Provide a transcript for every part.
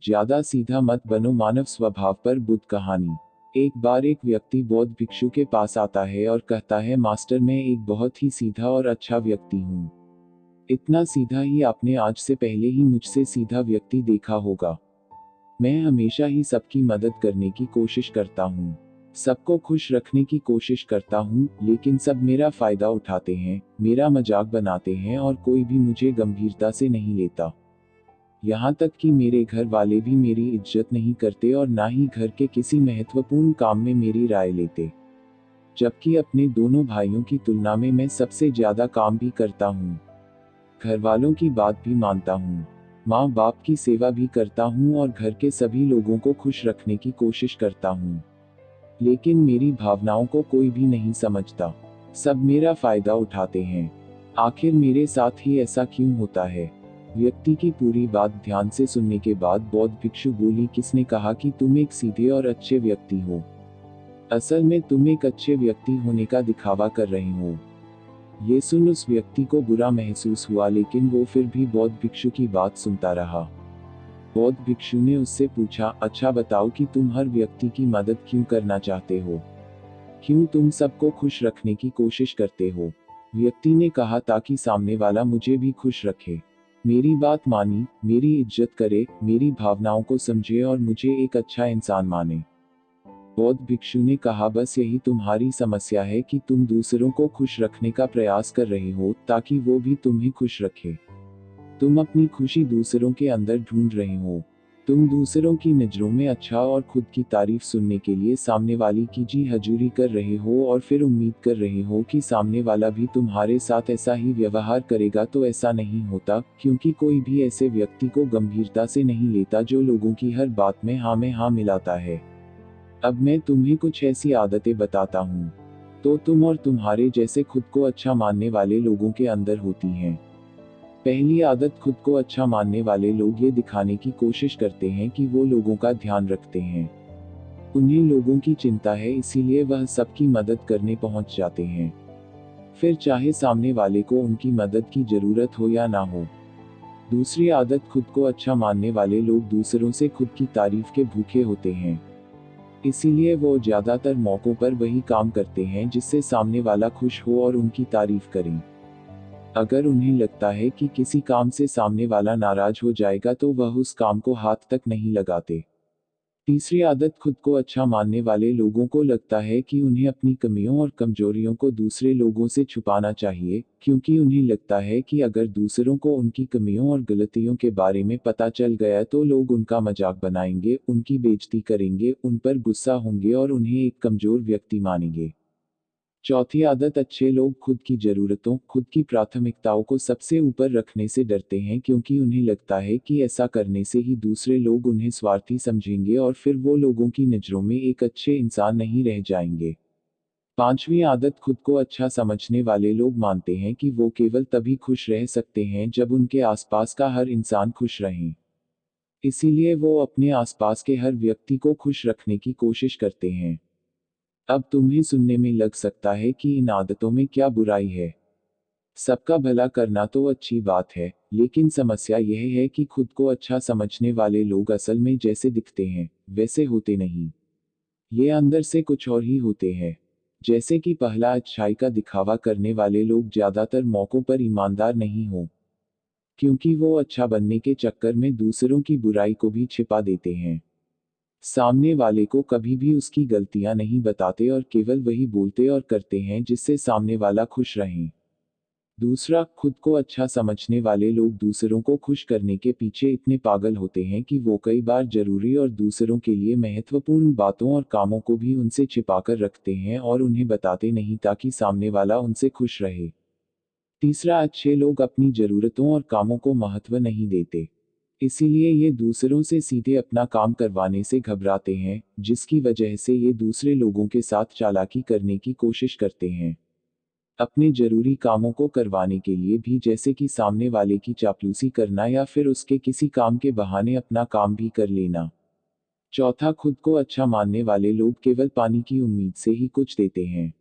ज्यादा सीधा मत बनो। मानव स्वभाव पर बुद्ध कहानी। एक बार एक व्यक्ति बौद्ध भिक्षु के पास आता है और कहता है, मास्टर, मैं एक बहुत ही सीधा और अच्छा व्यक्ति हूँ। इतना सीधा ही आपने आज से पहले ही मुझसे सीधा व्यक्ति देखा होगा। मैं हमेशा ही सबकी मदद करने की कोशिश करता हूँ, सबको खुश रखने की कोशिश करता हूँ, लेकिन सब मेरा फायदा उठाते हैं, मेरा मजाक बनाते हैं और कोई भी मुझे गंभीरता से नहीं लेता। यहाँ तक कि मेरे घर वाले भी मेरी इज्जत नहीं करते और ना ही घर के किसी महत्वपूर्ण काम में मेरी राय लेते। जबकि अपने दोनों भाइयों की तुलना में मैं सबसे ज्यादा काम भी करता हूँ, घर वालों की बात भी मानता हूँ, माँ बाप की सेवा भी करता हूँ और घर के सभी लोगों को खुश रखने की कोशिश करता हूँ। लेकिन मेरी भावनाओं को कोई भी नहीं समझता, सब मेरा फायदा उठाते हैं। आखिर मेरे साथ ही ऐसा क्यों होता है? व्यक्ति की पूरी बात ध्यान से सुनने के बाद बौद्ध भिक्षु बोली, किसने कहा कि तुम एक सीधे और अच्छे व्यक्ति हो? असल में तुम एक अच्छे व्यक्ति होने का दिखावा कर रहे हो। ये सुन उस व्यक्ति को बुरा महसूस हुआ, लेकिन वो फिर भी बौद्ध भिक्षु की बात सुनता रहा। बौद्ध भिक्षु ने उससे पूछा, अच्छा बताओ कि तुम हर व्यक्ति की मदद क्यों करना चाहते हो? क्यों तुम सबको खुश रखने की कोशिश करते हो? व्यक्ति ने कहा, ताकि सामने वाला मुझे भी खुश रखे, मेरी बात मानी, मेरी इज्जत करे, मेरी भावनाओं को समझे और मुझे एक अच्छा इंसान माने। बौद्ध भिक्षु ने कहा, बस यही तुम्हारी समस्या है कि तुम दूसरों को खुश रखने का प्रयास कर रहे हो ताकि वो भी तुम्हें खुश रखे। तुम अपनी खुशी दूसरों के अंदर ढूंढ रहे हो। तुम दूसरों की नजरों में अच्छा और खुद की तारीफ सुनने के लिए सामने वाली की जी हजूरी कर रहे हो और फिर उम्मीद कर रहे हो कि सामने वाला भी तुम्हारे साथ ऐसा ही व्यवहार करेगा। तो ऐसा नहीं होता, क्योंकि कोई भी ऐसे व्यक्ति को गंभीरता से नहीं लेता जो लोगों की हर बात में हाँ मिलाता है। अब मैं तुम्हें कुछ ऐसी आदतें बताता हूँ, तो तुम और तुम्हारे जैसे खुद को अच्छा मानने वाले लोगों के अंदर होती हैं। पहली आदत, खुद को अच्छा मानने वाले लोग ये दिखाने की कोशिश करते हैं कि वो लोगों का ध्यान रखते हैं। उन्हें लोगों की चिंता है, इसीलिए वह सबकी मदद करने पहुंच जाते हैं, फिर चाहे सामने वाले को उनकी मदद की जरूरत हो या ना हो। दूसरी आदत, खुद को अच्छा मानने वाले लोग दूसरों से खुद की तारीफ के भूखे होते हैं। इसीलिए वो ज्यादातर मौकों पर वही काम करते हैं जिससे सामने वाला खुश हो और उनकी तारीफ करें। अगर उन्हें लगता है कि किसी काम से सामने वाला नाराज हो जाएगा तो वह उस काम को हाथ तक नहीं लगाते। तीसरी आदत, खुद को अच्छा मानने वाले लोगों को लगता है कि उन्हें अपनी कमियों और कमजोरियों को दूसरे लोगों से छुपाना चाहिए, क्योंकि उन्हें लगता है कि अगर दूसरों को उनकी कमियों और गलतियों के बारे में पता चल गया तो लोग उनका मजाक बनाएंगे, उनकी बेइज्जती करेंगे, उन पर गुस्सा होंगे और उन्हें एक कमजोर व्यक्ति मानेंगे। चौथी आदत, अच्छे लोग खुद की जरूरतों, खुद की प्राथमिकताओं को सबसे ऊपर रखने से डरते हैं, क्योंकि उन्हें लगता है कि ऐसा करने से ही दूसरे लोग उन्हें स्वार्थी समझेंगे और फिर वो लोगों की नज़रों में एक अच्छे इंसान नहीं रह जाएंगे। पांचवी आदत, खुद को अच्छा समझने वाले लोग मानते हैं कि वो केवल तभी खुश रह सकते हैं जब उनके आसपास का हर इंसान खुश रहे। इसीलिए वो अपने आसपास के हर व्यक्ति को खुश रखने की कोशिश करते हैं। अब तुम्हें सुनने में लग सकता है कि इन आदतों में क्या बुराई है। सबका भला करना तो अच्छी बात है, लेकिन समस्या यह है कि खुद को अच्छा समझने वाले लोग असल में जैसे दिखते हैं वैसे होते नहीं। ये अंदर से कुछ और ही होते हैं। जैसे कि पहला, अच्छाई का दिखावा करने वाले लोग ज्यादातर मौकों पर ईमानदार नहीं हो, क्योंकि वो अच्छा बनने के चक्कर में दूसरों की बुराई को भी छिपा देते हैं। सामने वाले को कभी भी उसकी गलतियां नहीं बताते और केवल वही बोलते और करते हैं जिससे सामने वाला खुश रहे। दूसरा, खुद को अच्छा समझने वाले लोग दूसरों को खुश करने के पीछे इतने पागल होते हैं कि वो कई बार जरूरी और दूसरों के लिए महत्वपूर्ण बातों और कामों को भी उनसे छिपाकर रखते हैं और उन्हें बताते नहीं ताकि सामने वाला उनसे खुश रहे। तीसरा, अच्छे लोग अपनी जरूरतों और कामों को महत्व नहीं देते, इसीलिए ये दूसरों से सीधे अपना काम करवाने से घबराते हैं, जिसकी वजह से ये दूसरे लोगों के साथ चालाकी करने की कोशिश करते हैं, अपने जरूरी कामों को करवाने के लिए भी, जैसे कि सामने वाले की चापलूसी करना या फिर उसके किसी काम के बहाने अपना काम भी कर लेना। चौथा, खुद को अच्छा मानने वाले लोग केवल पानी की उम्मीद से ही कुछ देते हैं।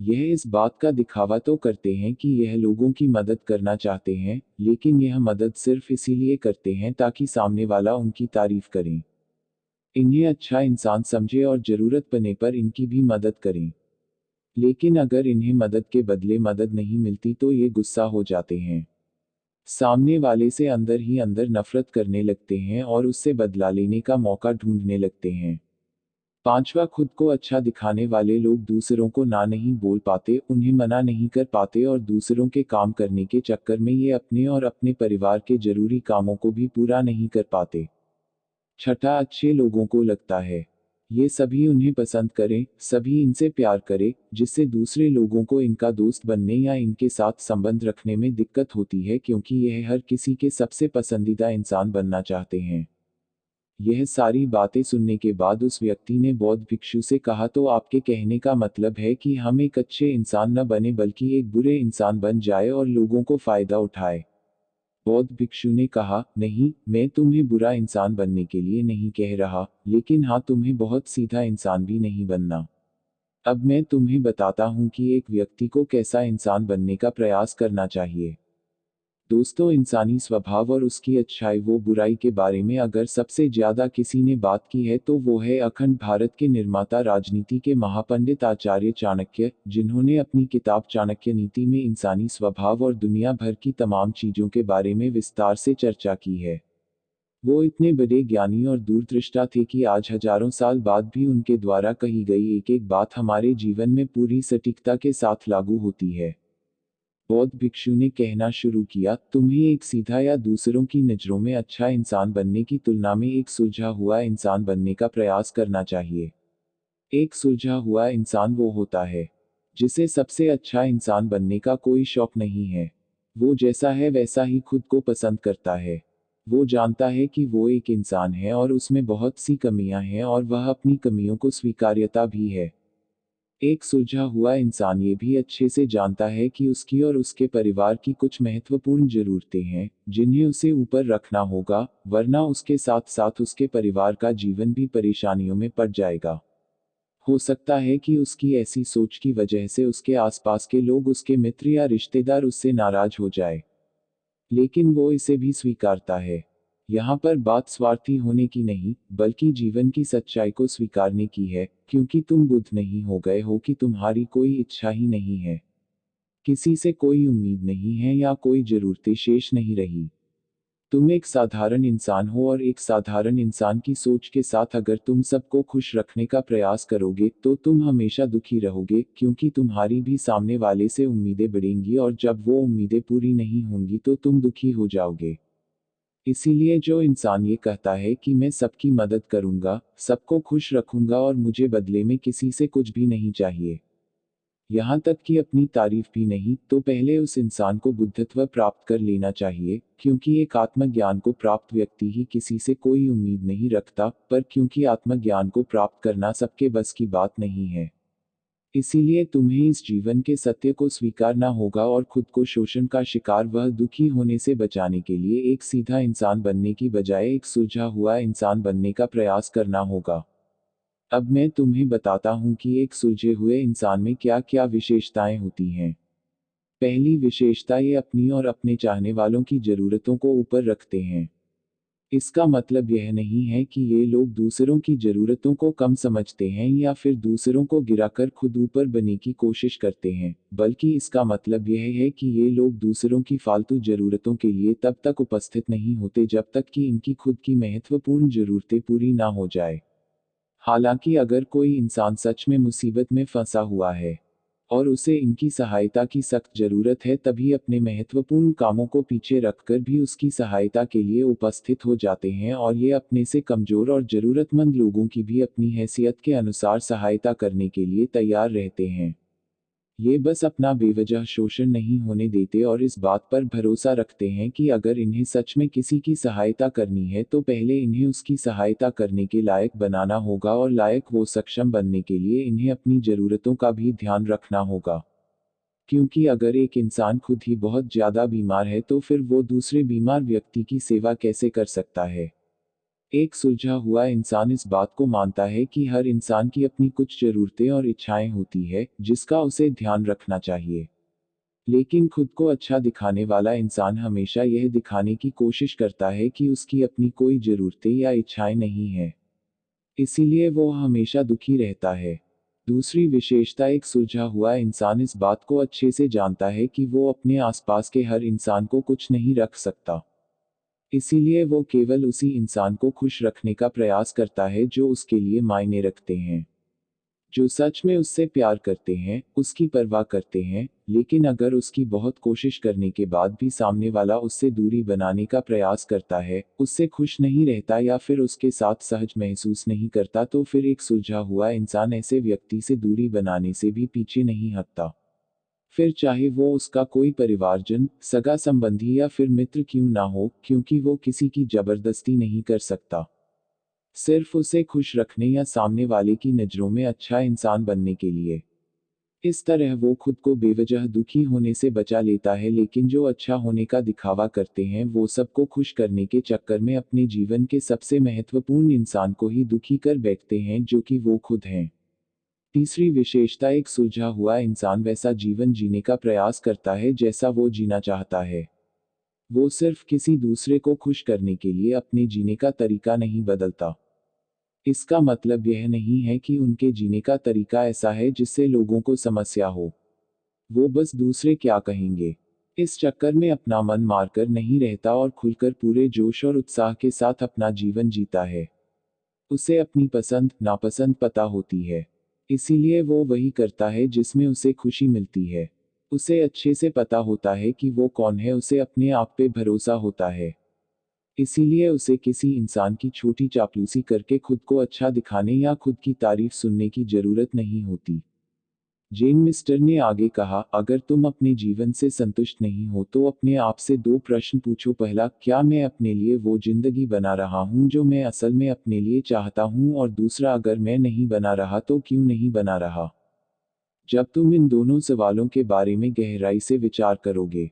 यह इस बात का दिखावा तो करते हैं कि यह लोगों की मदद करना चाहते हैं, लेकिन यह मदद सिर्फ इसीलिए करते हैं ताकि सामने वाला उनकी तारीफ करें, इन्हें अच्छा इंसान समझे और जरूरत पड़ने पर इनकी भी मदद करें। लेकिन अगर इन्हें मदद के बदले मदद नहीं मिलती तो ये गुस्सा हो जाते हैं, सामने वाले से अंदर ही अंदर नफरत करने लगते हैं और उससे बदला लेने का मौका ढूंढने लगते हैं। पांचवा, खुद को अच्छा दिखाने वाले लोग दूसरों को ना नहीं बोल पाते, उन्हें मना नहीं कर पाते और दूसरों के काम करने के चक्कर में ये अपने और अपने परिवार के जरूरी कामों को भी पूरा नहीं कर पाते। छठा, अच्छे लोगों को लगता है ये सभी उन्हें पसंद करें, सभी इनसे प्यार करें, जिससे दूसरे लोगों को इनका दोस्त बनने या इनके साथ संबंध रखने में दिक्कत होती है, क्योंकि यह हर किसी के सबसे पसंदीदा इंसान बनना चाहते हैं। यह सारी बातें सुनने के बाद उस व्यक्ति ने बौद्ध भिक्षु से कहा, तो आपके कहने का मतलब है कि हम एक अच्छे इंसान न बने बल्कि एक बुरे इंसान बन जाए और लोगों को फायदा उठाए। बौद्ध भिक्षु ने कहा, नहीं, मैं तुम्हें बुरा इंसान बनने के लिए नहीं कह रहा, लेकिन हाँ, तुम्हें बहुत सीधा इंसान भी नहीं बनना। अब मैं तुम्हें बताता हूँ कि एक व्यक्ति को कैसा इंसान बनने का प्रयास करना चाहिए। दोस्तों, इंसानी स्वभाव और उसकी अच्छाई व बुराई के बारे में अगर सबसे ज्यादा किसी ने बात की है तो वो है अखंड भारत के निर्माता, राजनीति के महापंडित आचार्य चाणक्य, जिन्होंने अपनी किताब चाणक्य नीति में इंसानी स्वभाव और दुनिया भर की तमाम चीजों के बारे में विस्तार से चर्चा की है। वो इतने बड़े ज्ञानी और दूरदृष्टा थे कि आज हजारों साल बाद भी उनके द्वारा कही गई एक एक बात हमारे जीवन में पूरी सटीकता के साथ लागू होती है। बौद्ध भिक्षु ने कहना शुरू किया, तुम्हें एक सीधा या दूसरों की नज़रों में अच्छा इंसान बनने की तुलना में एक सुलझा हुआ इंसान बनने का प्रयास करना चाहिए। एक सुलझा हुआ इंसान वो होता है जिसे सबसे अच्छा इंसान बनने का कोई शौक नहीं है। वो जैसा है वैसा ही खुद को पसंद करता है। वो जानता है कि वो एक इंसान है और उसमें बहुत सी कमियां हैं और वह अपनी कमियों को स्वीकार्यता भी है। एक सुलझा हुआ इंसान ये भी अच्छे से जानता है कि उसकी और उसके परिवार की कुछ महत्वपूर्ण जरूरतें हैं, जिन्हें उसे ऊपर रखना होगा, वरना उसके साथ साथ उसके परिवार का जीवन भी परेशानियों में पड़ जाएगा। हो सकता है कि उसकी ऐसी सोच की वजह से उसके आसपास के लोग, उसके मित्र या रिश्तेदार उससे नाराज हो जाए, लेकिन वो इसे भी स्वीकारता है। यहाँ पर बात स्वार्थी होने की नहीं, बल्कि जीवन की सच्चाई को स्वीकारने की है, क्योंकि तुम बुद्ध नहीं हो गए हो कि तुम्हारी कोई इच्छा ही नहीं है, किसी से कोई उम्मीद नहीं है या कोई जरूरतें शेष नहीं रही। तुम एक साधारण इंसान हो और एक साधारण इंसान की सोच के साथ अगर तुम सबको खुश रखने का प्रयास करोगे तो तुम हमेशा दुखी रहोगे, क्योंकि तुम्हारी भी सामने वाले से उम्मीदें बढ़ेंगी और जब वो उम्मीदें पूरी नहीं होंगी तो तुम दुखी हो जाओगे। इसीलिए जो इंसान ये कहता है कि मैं सबकी मदद करूंगा, सबको खुश रखूंगा और मुझे बदले में किसी से कुछ भी नहीं चाहिए, यहाँ तक कि अपनी तारीफ भी नहीं, तो पहले उस इंसान को बुद्धत्व प्राप्त कर लेना चाहिए, क्योंकि एक आत्मज्ञान को प्राप्त व्यक्ति ही किसी से कोई उम्मीद नहीं रखता, पर क्योंकि आत्मज्ञान को प्राप्त करना सबके बस की बात नहीं है, इसीलिए तुम्हें इस जीवन के सत्य को स्वीकारना होगा और खुद को शोषण का शिकार व दुखी होने से बचाने के लिए एक सीधा इंसान बनने की बजाय एक सुलझा हुआ इंसान बनने का प्रयास करना होगा। अब मैं तुम्हें बताता हूँ कि एक सुलझे हुए इंसान में क्या क्या विशेषताएं होती हैं। पहली विशेषता, ये अपनी और अपने चाहने वालों की जरूरतों को ऊपर रखते हैं। इसका मतलब यह नहीं है कि ये लोग दूसरों की जरूरतों को कम समझते हैं या फिर दूसरों को गिराकर खुद ऊपर बनने की कोशिश करते हैं, बल्कि इसका मतलब यह है कि ये लोग दूसरों की फालतू जरूरतों के लिए तब तक उपस्थित नहीं होते जब तक कि इनकी खुद की महत्वपूर्ण जरूरतें पूरी ना हो जाए। हालांकि अगर कोई इंसान सच में मुसीबत में फंसा हुआ है और उसे इनकी सहायता की सख्त जरूरत है, तभी अपने महत्वपूर्ण कामों को पीछे रखकर भी उसकी सहायता के लिए उपस्थित हो जाते हैं और ये अपने से कमजोर और जरूरतमंद लोगों की भी अपनी हैसियत के अनुसार सहायता करने के लिए तैयार रहते हैं। ये बस अपना बेवजह शोषण नहीं होने देते और इस बात पर भरोसा रखते हैं कि अगर इन्हें सच में किसी की सहायता करनी है तो पहले इन्हें उसकी सहायता करने के लायक बनाना होगा और लायक वो सक्षम बनने के लिए इन्हें अपनी जरूरतों का भी ध्यान रखना होगा। क्योंकि अगर एक इंसान खुद ही बहुत ज्यादा बीमार है तो फिर वो दूसरे बीमार व्यक्ति की सेवा कैसे कर सकता है। एक सुलझा हुआ इंसान इस बात को मानता है कि हर इंसान की अपनी कुछ ज़रूरतें और इच्छाएं होती है जिसका उसे ध्यान रखना चाहिए। लेकिन खुद को अच्छा दिखाने वाला इंसान हमेशा यह दिखाने की कोशिश करता है कि उसकी अपनी कोई ज़रूरतें या इच्छाएं नहीं हैं। इसीलिए वो हमेशा दुखी रहता है। दूसरी विशेषता, एक सुलझा हुआ इंसान इस बात को अच्छे से जानता है कि वो अपने आसपास के हर इंसान को कुछ नहीं रख सकता। इसीलिए वो केवल उसी इंसान को खुश रखने का प्रयास करता है जो उसके लिए मायने रखते हैं, जो सच में उससे प्यार करते हैं, उसकी परवाह करते हैं। लेकिन अगर उसकी बहुत कोशिश करने के बाद भी सामने वाला उससे दूरी बनाने का प्रयास करता है, उससे खुश नहीं रहता या फिर उसके साथ सहज महसूस नहीं करता, तो फिर एक सुलझा हुआ इंसान ऐसे व्यक्ति से दूरी बनाने से भी पीछे नहीं हटता। फिर चाहे वो उसका कोई परिवारजन, सगा संबंधी या फिर मित्र क्यों ना हो, क्योंकि वो किसी की जबरदस्ती नहीं कर सकता। सिर्फ उसे खुश रखने या सामने वाले की नज़रों में अच्छा इंसान बनने के लिए। इस तरह वो खुद को बेवजह दुखी होने से बचा लेता है, लेकिन जो अच्छा होने का दिखावा करते हैं वो सबको खुश करने के चक्कर में अपने जीवन के सबसे महत्वपूर्ण इंसान को ही दुखी कर बैठते हैं, जो कि वो खुद हैं। तीसरी विशेषता, एक सुलझा हुआ इंसान वैसा जीवन जीने का प्रयास करता है जैसा वो जीना चाहता है। वो सिर्फ किसी दूसरे को खुश करने के लिए अपने जीने का तरीका नहीं बदलता। इसका मतलब यह नहीं है कि उनके जीने का तरीका ऐसा है जिससे लोगों को समस्या हो। वो बस दूसरे क्या कहेंगे, इस चक्कर में अपना मन मारकर नहीं रहता और खुलकर पूरे जोश और उत्साह के साथ अपना जीवन जीता है। उसे अपनी पसंद नापसंद पता होती है। इसीलिए वो वही करता है जिसमें उसे खुशी मिलती है। उसे अच्छे से पता होता है कि वो कौन है, उसे अपने आप पे भरोसा होता है। इसीलिए उसे किसी इंसान की छोटी चापलूसी करके खुद को अच्छा दिखाने या खुद की तारीफ सुनने की जरूरत नहीं होती। जेन मिस्टर ने आगे कहा, अगर तुम अपने जीवन से संतुष्ट नहीं हो तो अपने आप से दो प्रश्न पूछो। पहला, क्या मैं अपने लिए वो जिंदगी बना रहा हूँ जो मैं असल में अपने लिए चाहता हूँ, और दूसरा, अगर मैं नहीं बना रहा तो क्यों नहीं बना रहा। जब तुम इन दोनों सवालों के बारे में गहराई से विचार करोगे,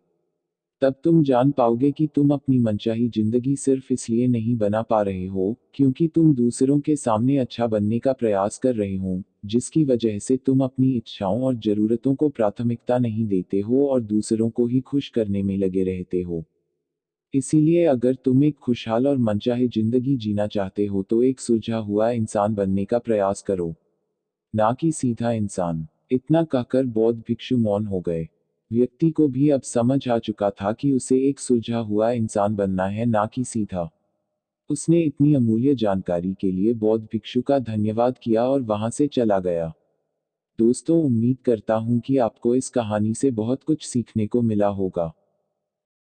तब तुम जान पाओगे कि तुम अपनी मनचाही जिंदगी सिर्फ इसलिए नहीं बना पा रहे हो क्योंकि तुम दूसरों के सामने अच्छा बनने का प्रयास कर रहे हो, जिसकी वजह से तुम अपनी इच्छाओं और जरूरतों को प्राथमिकता नहीं देते हो और दूसरों को ही खुश करने में लगे रहते हो। इसीलिए अगर तुम एक खुशहाल और मनचाही जिंदगी जीना चाहते हो तो एक सुलझा हुआ इंसान बनने का प्रयास करो, ना कि सीधा इंसान। इतना कहकर बौद्ध भिक्षु मौन हो गए। व्यक्ति को भी अब समझ आ चुका था कि उसे एक सुलझा हुआ इंसान बनना है, ना कि सीधा। उसने इतनी अमूल्य जानकारी के लिए बौद्ध भिक्षु का धन्यवाद किया और वहां से चला गया। दोस्तों, उम्मीद करता हूं कि आपको इस कहानी से बहुत कुछ सीखने को मिला होगा।